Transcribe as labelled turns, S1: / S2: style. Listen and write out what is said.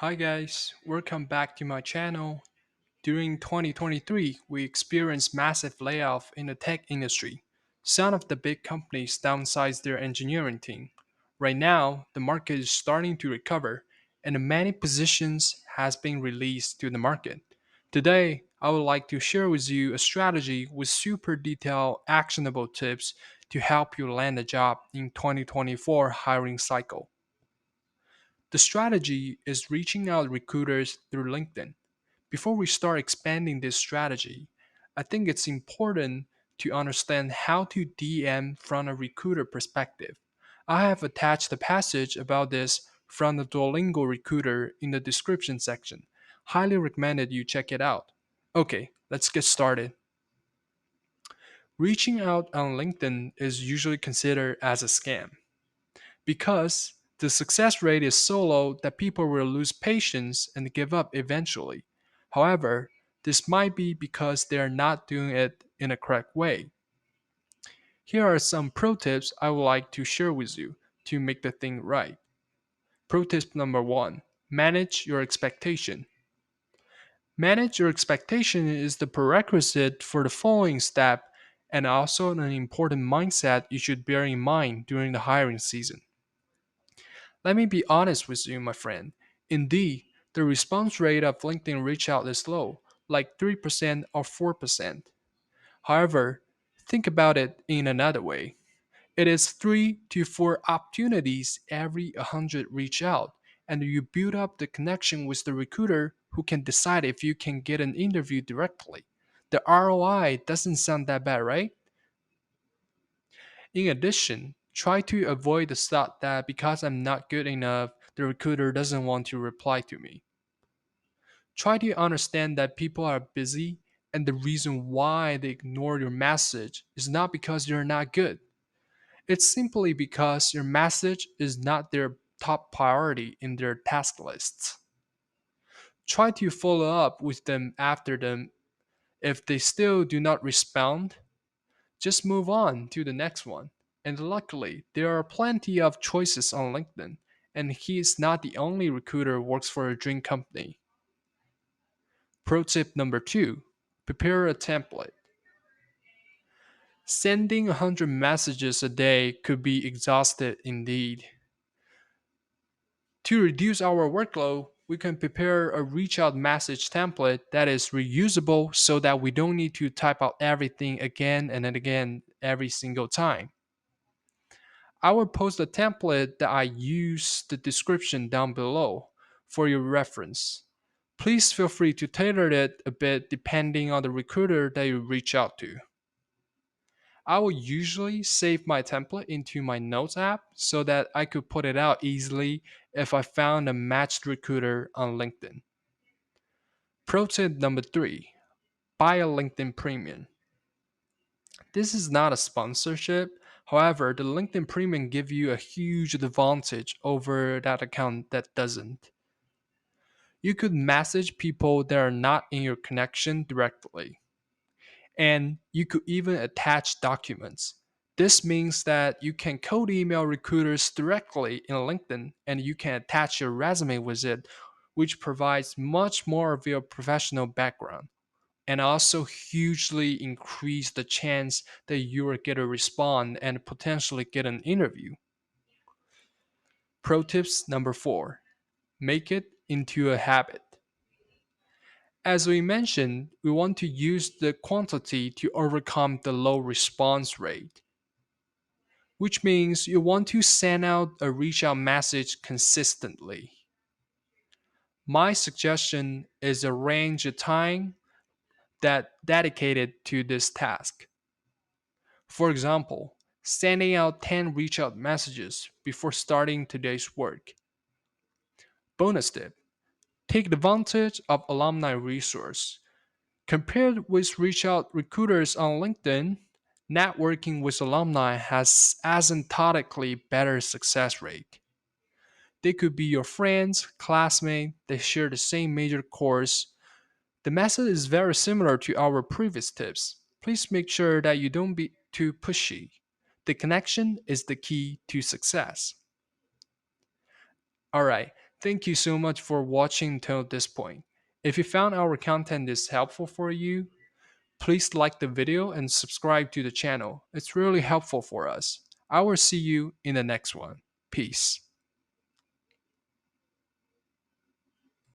S1: Hi guys, welcome back to my channel. During 2023, we experienced massive layoff in the tech industry. Some of the big companies downsized their engineering team. Right now, the market is starting to recover and many positions has been released to the market. Today, I would like to share with you a strategy with super detailed actionable tips to help you land a job in 2024 hiring cycle. The strategy is reaching out recruiters through LinkedIn. Before we start expanding this strategy, I think it's important to understand how to DM from a recruiter perspective. I have attached a passage about this from the Duolingo recruiter in the description section. Highly recommended you check it out. Okay, let's get started. Reaching out on LinkedIn is usually considered as a scam because the success rate is so low that people will lose patience and give up eventually. However, this might be because they are not doing it in a correct way. Here are some pro tips I would like to share with you to make the thing right. Pro tip number one, manage your expectation. Manage your expectation is the prerequisite for the following step and also an important mindset you should bear in mind during the hiring season. Let me be honest with you, my friend. Indeed, the response rate of LinkedIn reach out is low, like 3% or 4%. However, think about it in another way. It is 3 to 4 opportunities every 100 reach out, and you build up the connection with the recruiter who can decide if you can get an interview directly. The ROI doesn't sound that bad, right? In addition, try to avoid the thought that because I'm not good enough, the recruiter doesn't want to reply to me. Try to understand that people are busy and the reason why they ignore your message is not because you're not good. It's simply because your message is not their top priority in their task lists. Try to follow up with them after them. If they still do not respond, just move on to the next one. And luckily, there are plenty of choices on LinkedIn, and he is not the only recruiter who works for a dream company. Pro tip number two, prepare a template. Sending 100 messages a day could be exhausted indeed. To reduce our workload, we can prepare a reach out message template that is reusable so that we don't need to type out everything again and then again every single time. I will post a template that I use the description down below for your reference. Please feel free to tailor it a bit depending on the recruiter that you reach out to. I will usually save my template into my notes app so that I could put it out easily if I found a matched recruiter on LinkedIn. Pro tip number three, buy a LinkedIn Premium. This is not a sponsorship. However, the LinkedIn Premium gives you a huge advantage over that account that doesn't. You could message people that are not in your connection directly, and you could even attach documents. This means that you can code email recruiters directly in LinkedIn and you can attach your resume with it, which provides much more of your professional background and also hugely increase the chance that you will get a respond and potentially get an interview. Pro tips number four, make it into a habit. As we mentioned, we want to use the quantity to overcome the low response rate, which means you want to send out a reach out message consistently. My suggestion is arrange a time that dedicated to this task. For example, sending out 10 reach out messages before starting today's work. Bonus tip, take advantage of alumni resource. Compared with reach out recruiters on LinkedIn, networking with alumni has asymptotically better success rate. They could be your friends, classmates, they share the same major course. The method is very similar to our previous tips. Please make sure that you don't be too pushy. The connection is the key to success. Alright, Thank you so much for watching till this point. If you found our content is helpful for you, please like the video and subscribe to the channel. It's really helpful for us. I will see you in the next one. Peace.